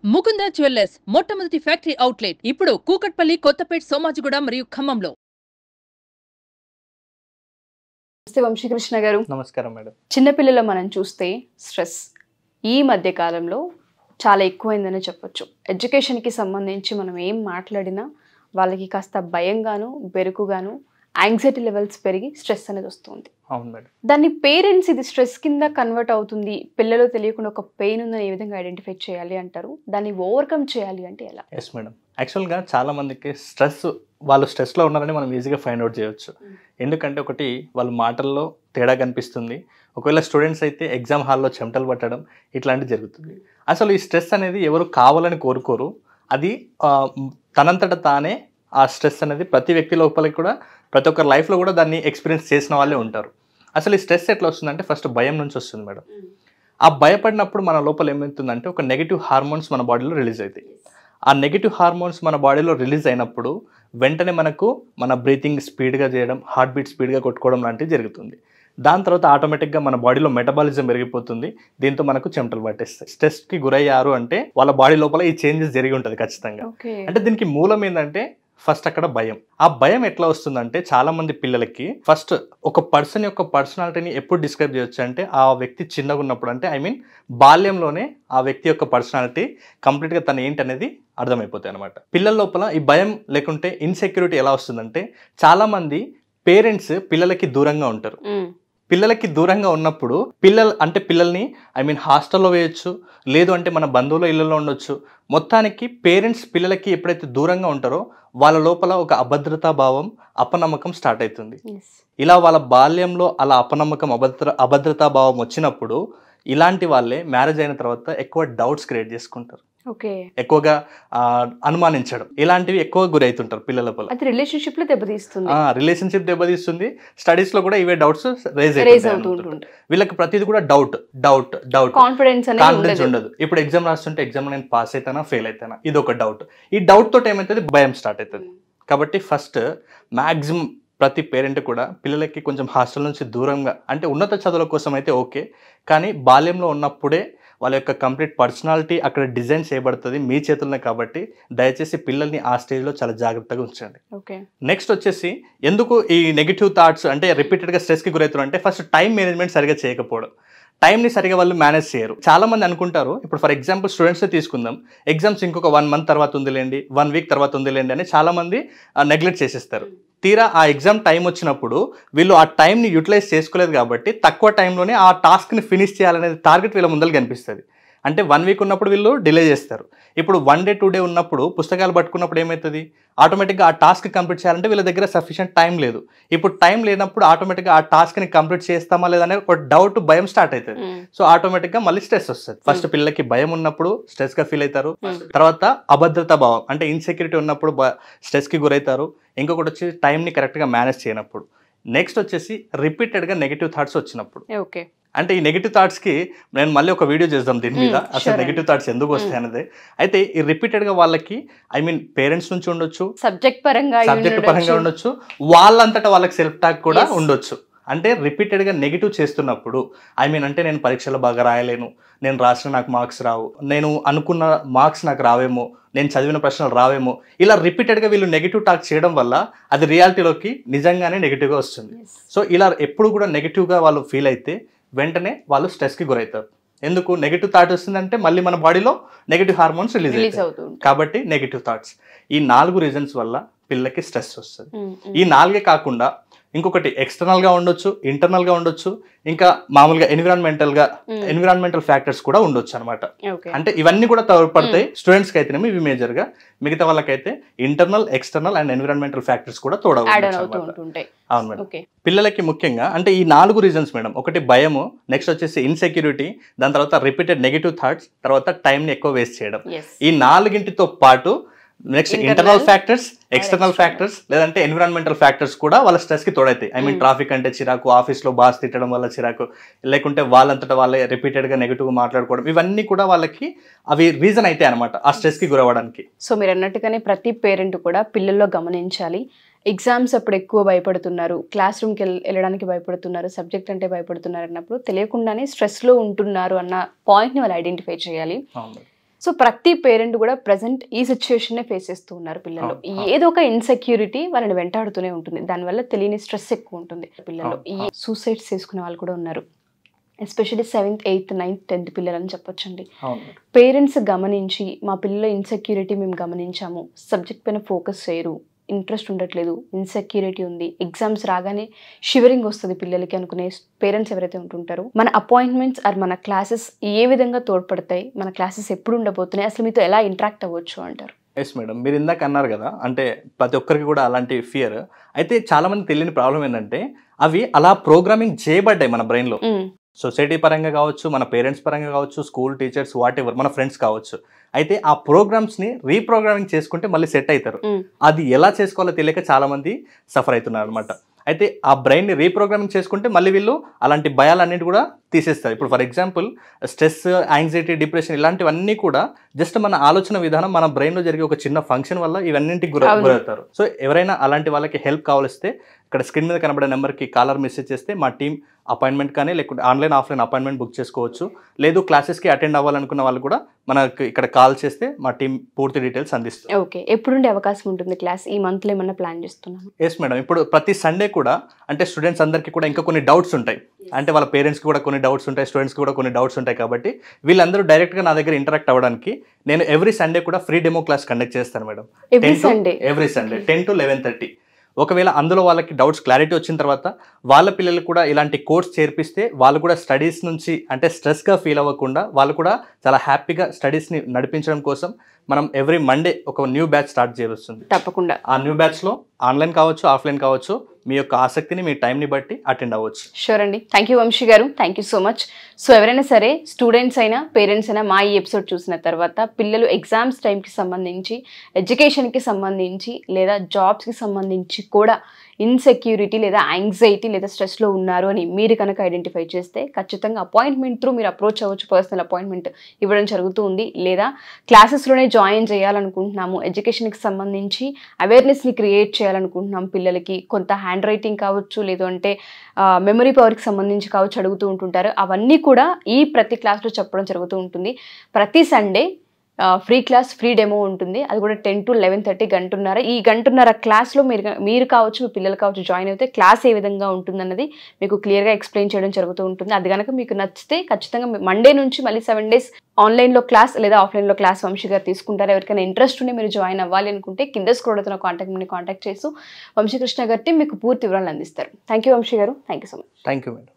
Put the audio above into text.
Mukunda jewellers మొట్టమొదటి factory outlet ఇప్పుడు కూకట్పల్లి, కొత్తపేట్, సోమాజిగూడ మరియు ఖమ్మంలో. నమస్తే వంశీకృష్ణ గారు. నమస్కారం మేడం. చిన్నపిల్లలు మనం చూస్తే స్ట్రెస్ ఈ మధ్య కాలంలో చాలా ఎక్కువైందని చెప్పొచ్చు. ఎడ్యుకేషన్కి సంబంధించి మనం ఏం మాట్లాడినా వాళ్ళకి కాస్త భయంగాను, బెరుకుగాను, యాంగ్జైటీ లెవెల్స్ పెరిగి స్ట్రెస్ అనేది వస్తుంది. అవును మేడం. దాన్ని పేరెంట్స్ ఇది స్ట్రెస్ కింద కన్వర్ట్ అవుతుంది, పిల్లలు తెలియకుండా ఒక పెయిన్ ఉందని ఏ విధంగా ఐడెంటిఫై చేయాలి అంటారు? దాన్ని ఓవర్కమ్ చేయాలి అంటే ఎలా? Yes madam. యాక్చువల్గా చాలా మందికి వాళ్ళు స్ట్రెస్లో ఉన్నారని మనం ఈజీగా ఫైండ్ అవుట్ చేయొచ్చు. ఎందుకంటే ఒకటి వాళ్ళ మాటల్లో తేడా కనిపిస్తుంది. ఒకవేళ స్టూడెంట్స్ అయితే ఎగ్జామ్ హాల్లో చెమటలు పట్టడం ఇట్లాంటివి జరుగుతుంది. అసలు ఈ స్ట్రెస్ అనేది ఎవరు కావాలని కోరుకోరు. అది తనంతట తానే ఆ స్ట్రెస్ అనేది ప్రతి వ్యక్తి లోపలికి కూడా, ప్రతి ఒక్కరి లైఫ్లో కూడా దాన్ని ఎక్స్పీరియన్స్ చేసిన వాళ్ళే ఉంటారు. అసలు ఈ స్ట్రెస్ ఎట్లా వస్తుందంటే ఫస్ట్ భయం నుంచి వస్తుంది మేడం. ఆ భయపడినప్పుడు మన లోపల ఏమవుతుందంటే ఒక నెగిటివ్ హార్మోన్స్ మన బాడీలో రిలీజ్ అవుతాయి. ఆ నెగిటివ్ హార్మోన్స్ మన బాడీలో రిలీజ్ అయినప్పుడు వెంటనే మన బ్రీతింగ్ స్పీడ్గా చేయడం, హార్ట్ బీట్ స్పీడ్గా కొట్టుకోవడం లాంటివి జరుగుతుంది. దాని తర్వాత ఆటోమేటిక్గా మన బాడీలో మెటబాలిజం పెరిగిపోతుంది. దీంతో మనకు చెమటలు పట్టేస్తాయి. స్ట్రెస్కి గురయ్యారు అంటే వాళ్ళ బాడీ లోపల ఈ చేంజెస్ జరిగి ఉంటుంది ఖచ్చితంగా. అంటే దీనికి మూలం ఏంటంటే ఫస్ట్ అక్కడ భయం. ఆ భయం ఎట్లా వస్తుందంటే చాలా మంది పిల్లలకి ఫస్ట్ ఒక పర్సన్ యొక్క పర్సనాలిటీని ఎప్పుడు డిస్క్రైబ్ చేయొచ్చు అంటే ఆ వ్యక్తి చిన్నగా ఉన్నప్పుడు, అంటే బాల్యంలోనే ఆ వ్యక్తి యొక్క పర్సనాలిటీ కంప్లీట్గా తను ఏంటి అనేది అర్థమైపోతాయి అనమాట. పిల్లల లోపల ఈ భయం లేకుంటే ఇన్సెక్యూరిటీ ఎలా వస్తుందంటే చాలా మంది పేరెంట్స్ పిల్లలకి దూరంగా ఉంటారు. పిల్లలకి దూరంగా ఉన్నప్పుడు పిల్లల్ని హాస్టల్లో వేయచ్చు, లేదు అంటే మన బంధువుల ఇళ్ళలో ఉండొచ్చు. మొత్తానికి పేరెంట్స్ పిల్లలకి ఎప్పుడైతే దూరంగా ఉంటారో వాళ్ళ లోపల ఒక అభద్రతా భావం, అపనమ్మకం స్టార్ట్ అవుతుంది. ఇలా వాళ్ళ బాల్యంలో అలా అపనమ్మకం, అభద్రతా భావం వచ్చినప్పుడు ఇలాంటి వాళ్ళే మ్యారేజ్ అయిన తర్వాత ఎక్కువ డౌట్స్ క్రియేట్ చేసుకుంటారు. ఎక్కువగా అనుమానించడం ఇలాంటివి ఎక్కువ గురవుతుంటారు పిల్లల లోపల. రిలేషన్షిప్ దెబ్బతీస్తుంది. స్టడీస్ లో కూడా ఇవే డౌట్స్ రేజ్ అవుతుంటాయి. వీళ్ళకి ప్రతిదీ కూడా డౌట్ కాన్ఫిడెన్స్ ఉండదు. ఇప్పుడు ఎగ్జామ్ రాస్తుంటే ఎగ్జామ్ నేను పాస్ అవుతానా ఫెయిల్ అవుతానా ఇది ఒక డౌట్. ఈ డౌట్ తోటి ఏమవుతుంది, భయం స్టార్ట్ అవుతుంది. కాబట్టి ఫస్ట్ మాక్సిమం ప్రతి పేరెంట్ కూడా పిల్లలకి కొంచెం హాస్టల్ నుంచి దూరంగా, అంటే ఉన్నత చదువుల కోసం అయితే ఓకే, కానీ బాల్యంలో ఉన్నప్పుడే వాళ్ళ యొక్క కంప్లీట్ పర్సనాలిటీ అక్కడ డిజైన్ చేయబడుతుంది మీ చేతుల్లోనే. కాబట్టి దయచేసి పిల్లల్ని ఆ స్టేజ్లో చాలా జాగ్రత్తగా ఉంచండి. నెక్స్ట్ వచ్చేసి ఎందుకు ఈ నెగిటివ్ థాట్స్ అంటే రిపీటెడ్గా స్ట్రెస్కి గురవుతారు అంటే ఫస్ట్ టైం మేనేజ్మెంట్ సరిగా చేయకపోవడం. టైంని సరిగా వాళ్ళు మేనేజ్ చేయరు. చాలా మంది అనుకుంటారు, ఇప్పుడు ఫర్ ఎగ్జాంపుల్ స్టూడెంట్స్ తీసుకుందాం, ఎగ్జామ్స్ ఇంకొక 1 month తర్వాత ఉందిలేండి, 1 week తర్వాత ఉందిలేండి అని చాలా మంది నెగ్లెక్ట్ చేసేస్తారు. తీరా ఆ ఎగ్జామ్ టైం వచ్చినప్పుడు వీళ్ళు ఆ టైంని యూటిలైజ్ చేసుకోలేదు కాబట్టి తక్కువ టైంలోనే ఆ టాస్క్ని ఫినిష్ చేయాలనేది టార్గెట్ వీళ్ళ ముందర కనిపిస్తుంది. అంటే 1 week ఉన్నప్పుడు వీళ్ళు డిలే చేస్తారు. ఇప్పుడు 1 day 2 day ఉన్నప్పుడు పుస్తకాలు పట్టుకున్నప్పుడు ఏమవుతుంది, ఆటోమేటిక్గా ఆ టాస్క్ కంప్లీట్ చేయాలంటే వీళ్ళ దగ్గర సఫిషియెంట్ టైం లేదు. ఇప్పుడు టైం లేనప్పుడు ఆటోమేటిక్గా ఆ టాస్క్ని కంప్లీట్ చేస్తామా లేదనే ఒక డౌట్, భయం స్టార్ట్ అవుతుంది. సో ఆటోమేటిక్గా మళ్ళీ స్ట్రెస్ వస్తుంది. ఫస్ట్ పిల్లలకి భయం ఉన్నప్పుడు స్ట్రెస్గా ఫీల్ అవుతారు. తర్వాత అభద్రతా భావం అంటే ఇన్సెక్యూరిటీ ఉన్నప్పుడు స్ట్రెస్కి గురవుతారు. ఇంకొకటి వచ్చి టైంని కరెక్ట్గా మేనేజ్ చేయనప్పుడు. నెక్స్ట్ వచ్చేసి రిపీటెడ్గా నెగిటివ్ థాట్స్ వచ్చినప్పుడు. అంటే ఈ నెగిటివ్ థాట్స్కి నేను మళ్ళీ ఒక వీడియో చేద్దాం దీని మీద, అసలు నెగిటివ్ థాట్స్ ఎందుకు వస్తాయి అనేది. అయితే ఈ రిపీటెడ్గా వాళ్ళకి పేరెంట్స్ నుంచి ఉండొచ్చు, సబ్జెక్ట్ పరంగా ఉండొచ్చు, వాళ్ళంతటా వాళ్ళకి సెల్ఫ్ టాక్ కూడా ఉండొచ్చు. అంటే రిపీటెడ్గా నెగిటివ్ చేస్తున్నప్పుడు అంటే నేను పరీక్షలో బాగా రాయలేను, నేను రాసిన నాకు మార్క్స్ రావు, నేను అనుకున్న మార్క్స్ నాకు రావేమో, నేను చదివిన ప్రశ్నలు రావేమో, ఇలా రిపీటెడ్గా వీళ్ళు నెగిటివ్ టాక్ చేయడం వల్ల అది రియాలిటీలోకి నిజంగానే నెగిటివ్గా వస్తుంది. సో ఇలా ఎప్పుడు కూడా నెగిటివ్గా వాళ్ళు ఫీల్ అయితే వెంటనే వాళ్ళు స్ట్రెస్కి గురవుతారు. ఎందుకు నెగిటివ్ థాట్ వస్తుందంటే మళ్ళీ మన బాడీలో నెగిటివ్ హార్మోన్స్ రిలీజ్ అవుతాయి. కాబట్టి నెగిటివ్ థాట్స్, ఈ 4 రీజన్స్ వల్ల పిల్లలకి స్ట్రెస్ వస్తుంది. ఈ 4 కాకుండా ఇంకొకటి ఎక్స్టర్నల్గా ఉండొచ్చు, ఇంటర్నల్గా ఉండొచ్చు, ఇంకా మామూలుగా ఎన్విరాన్మెంటల్ ఫ్యాక్టర్స్ కూడా ఉండొచ్చు అనమాట. అంటే ఇవన్నీ కూడా తోడ్పడతాయి. స్టూడెంట్స్కి అయితేనేమో ఇవి మేజర్గా, మిగతా వాళ్ళకైతే internal, external and environmental factors కూడా తోడవుతాయి. అవును మేడం. పిల్లలకి ముఖ్యంగా అంటే ఈ 4 రీజన్స్ మేడం. ఒకటి భయము, నెక్స్ట్ వచ్చేసి ఇన్సెక్యూరిటీ, దాని తర్వాత రిపీటెడ్ నెగిటివ్ థాట్స్, తర్వాత టైంని ఎక్కువ వేస్ట్ చేయడం. ఈ 4తో పాటు next internal factors, external factors, లేదంటే ఎన్విరాన్మెంటల్ ఫ్యాక్టర్స్ కూడా వాళ్ళ స్ట్రెస్కి తోడైతాయి. ట్రాఫిక్ అంటే చిరాకు, ఆఫీస్లో బాస్ తిట్టడం వల్ల చిరాకు, లేకుంటే వాళ్ళంతటా వాళ్ళే రిపీటెడ్గా నెగిటివ్గా మాట్లాడుకోవడం, ఇవన్నీ కూడా వాళ్ళకి అవి రీజన్ అయితే అనమాట ఆ స్ట్రెస్కి గురవడానికి. సో మీరు అన్నట్టుగానే ప్రతి పేరెంట్ కూడా పిల్లల్లో గమనించాలి. ఎగ్జామ్స్ అప్పుడు ఎక్కువ భయపడుతున్నారు, క్లాస్ రూమ్కి వెళ్ళడానికి భయపడుతున్నారు, సబ్జెక్ట్ అంటే భయపడుతున్నారు అన్నప్పుడు తెలియకుండానే స్ట్రెస్లో ఉంటున్నారు అన్న పాయింట్ని వాళ్ళు ఐడెంటిఫై చేయాలి. సో ప్రతి పేరెంట్ కూడా ప్రజెంట్ ఈ సిచ్యువేషన్ ఫేస్ చేస్తూ ఉన్నారు పిల్లలు. ఏదో ఒక ఇన్సెక్యూరిటీ వాళ్ళని వెంటాడుతూనే ఉంటుంది, దానివల్ల తెలియని స్ట్రెస్ ఎక్కువ ఉంటుంది పిల్లలు. ఈ సూసైడ్స్ చేసుకునే వాళ్ళు కూడా ఉన్నారు, especially 7th, 8th, 9th, 10th పిల్లలని చెప్పొచ్చండి. పేరెంట్స్ గమనించి మా పిల్లల ఇన్సెక్యూరిటీ మేము గమనించాము, సబ్జెక్ట్ పైన ఫోకస్ చేయరు, ఇంట్రెస్ట్ ఉండట్లేదు, ఇన్సెక్యూరిటీ ఉంది, ఎగ్జామ్స్ రాగానే షివరింగ్ వస్తుంది పిల్లలకి అనుకునే పేరెంట్స్ ఎవరైతే ఉంటుంటారో, మన అపాయింట్మెంట్స్ ఆర్ మన క్లాసెస్ ఏ విధంగా తోడ్పడతాయి, మన క్లాసెస్ ఎప్పుడు ఉండబోతున్నాయి, అసలు మీతో ఎలా ఇంటరాక్ట్ అవ్వచ్చు అంటారు? ఎస్ మేడం, మీరు ఇందాక అన్నారు కదా, అంటే ప్రతి ఒక్కరికి కూడా అలాంటి ఫియర్. అయితే చాలా మంది తెలియని ప్రాబ్లం ఏంటంటే అవి అలా ప్రోగ్రామింగ్ చేయబడ్డాయి మన బ్రెయిన్లో. సొసైటీ పరంగా కావచ్చు, మన పేరెంట్స్ పరంగా కావచ్చు, స్కూల్ టీచర్స్, వాట్ ఎవర్, మన ఫ్రెండ్స్ కావచ్చు. అయితే ఆ ప్రోగ్రామ్స్ని రీప్రోగ్రామింగ్ చేసుకుంటే మళ్ళీ సెట్ అవుతారు. అది ఎలా చేసుకోవాలో తెలియక చాలా మంది సఫర్ అవుతున్నారు అనమాట. అయితే ఆ బ్రెయిన్ని రీప్రోగ్రామింగ్ చేసుకుంటే మళ్ళీ వీళ్ళు అలాంటి భయాలన్నిటి కూడా తీసేస్తారు. ఇప్పుడు for example stress, anxiety, depression ఇలాంటివన్నీ కూడా జస్ట్ మన ఆలోచన విధానం, మన బ్రెయిన్లో జరిగే ఒక చిన్న ఫంక్షన్ వల్ల ఇవన్నింటికి గురవుతారు. సో ఎవరైనా అలాంటి వాళ్ళకి హెల్ప్ కావాలిస్తే ఇక్కడ స్క్రీన్ మీద కనబడే నెంబర్కి కాలర్ మెసేజ్ చేస్తే మా టీం అపాయింట్మెంట్ కానీ లేకుంటే ఆన్లైన్, ఆఫ్లైన్ అపాయింట్మెంట్ బుక్ చేసుకోవచ్చు. లేదు క్లాసెస్కి అటెండ్ అవ్వాలనుకున్న వాళ్ళు కూడా మనకు ఇక్కడ కాల్ చేస్తే మా టీం పూర్తి డీటెయిల్స్ అందిస్తుంది. ఓకే, ఎప్పుడు ఉండే అవకాశం ఉంటుంది క్లాస్? ఈ మంత్లో ఏమన్నా ప్లాన్ చేస్తున్నాను? ఎస్ మేడం, ఇప్పుడు ప్రతి సండే కూడా అంటే స్టూడెంట్స్ అందరికీ కూడా ఇంకా కొన్ని డౌట్స్ ఉంటాయి, అంటే వాళ్ళ పేరెంట్స్కి కూడా కొన్ని డౌట్స్ ఉంటాయి, స్టూడెంట్స్కి కూడా కొన్ని డౌట్స్ ఉంటాయి. కాబట్టి వీళ్ళందరూ డైరెక్ట్గా నా దగ్గర ఇంటరాక్ట్ అవ్వడానికి నేను ఎవ్రీ సండే కూడా ఫ్రీ డెమో క్లాస్ కండక్ట్ చేస్తాను మేడం. Every Sunday 10 to 11:30. ఒకవేళ అందులో వాళ్ళకి డౌట్స్ క్లారిటీ వచ్చిన తర్వాత వాళ్ళ పిల్లలు కూడా ఇలాంటి కోర్స్ చేర్పిస్తే వాళ్ళు కూడా స్టడీస్ నుంచి అంటే స్ట్రెస్గా ఫీల్ అవ్వకుండా వాళ్ళు కూడా చాలా హ్యాపీగా స్టడీస్ని నడిపించడం కోసం మనం ఎవ్రీ మండే ఒక న్యూ బ్యాచ్ స్టార్ట్ చేయవస్తుంది. తప్పకుండా ఆ న్యూ బ్యాచ్లో ఆన్లైన్ కావచ్చు, ఆఫ్లైన్ కావచ్చు, మీ యొక్క ఆసక్తిని, మీ టైంని బట్టి అటెండ్ అవ్వచ్చు. షూర్ అండి. థ్యాంక్ యూ వంశీ గారు, thank you so much. So ఎవరైనా సరే, స్టూడెంట్స్ అయినా పేరెంట్స్ అయినా, మా ఈ ఎపిసోడ్ చూసిన తర్వాత పిల్లలు ఎగ్జామ్స్ టైంకి సంబంధించి, ఎడ్యుకేషన్కి సంబంధించి లేదా జాబ్స్కి సంబంధించి కూడా ఇన్సెక్యూరిటీ లేదా యాంగ్జైటీ లేదా స్ట్రెస్లో ఉన్నారు అని మీరు కనుక ఐడెంటిఫై చేస్తే ఖచ్చితంగా అపాయింట్మెంట్ త్రూ మీరు అప్రోచ్ అవ్వచ్చు. పర్సనల్ అపాయింట్మెంట్ ఇవ్వడం జరుగుతూ ఉంది. లేదా క్లాసెస్లోనే జాయిన్ చేయాలనుకుంటున్నాము, ఎడ్యుకేషన్కి సంబంధించి అవేర్నెస్ని క్రియేట్ చేయాలనుకుంటున్నాం, పిల్లలకి కొంత హ్యాండ్ రైటింగ్ కావచ్చు, లేదు అంటే మెమరీ పవర్కి సంబంధించి కావచ్చు అడుగుతూ ఉంటుంటారు. అవన్నీ కూడా ఈ ప్రతి క్లాస్లో చెప్పడం జరుగుతూ ఉంటుంది. ప్రతి Sunday free class, free demo ఉంటుంది. అది కూడా 10 to 11:30, గంటన్నర. ఈ గంటన్నర క్లాస్లో మీరు కావచ్చు, మీ పిల్లలు కావచ్చు జాయిన్ అయితే క్లాస్ ఏ విధంగా ఉంటుందన్నది మీకు క్లియర్గా ఎక్స్ప్లెయిన్ చేయడం జరుగుతూ ఉంటుంది. అది కనుక మీకు నచ్చితే ఖచ్చితంగా మండే నుంచి మళ్ళీ 7 days ఆన్లైన్లో క్లాస్ లేదా ఆఫ్లైన్లో క్లాస్ వంశీ గారు తీసుకుంటారు. ఎవరికైనా ఇంట్రెస్ట్ ఉండి మీరు జాయిన్ అవ్వాలి అనుకుంటే కింద స్క్రోల్ అవుతున్న కాంటాక్ట్ చేస్తూ వంశీకృష్ణ గారి మీకు పూర్తి వివరాలు అందిస్తారు. థ్యాంక్ యూ వంశీ గారు, thank you so much. Thank you madam.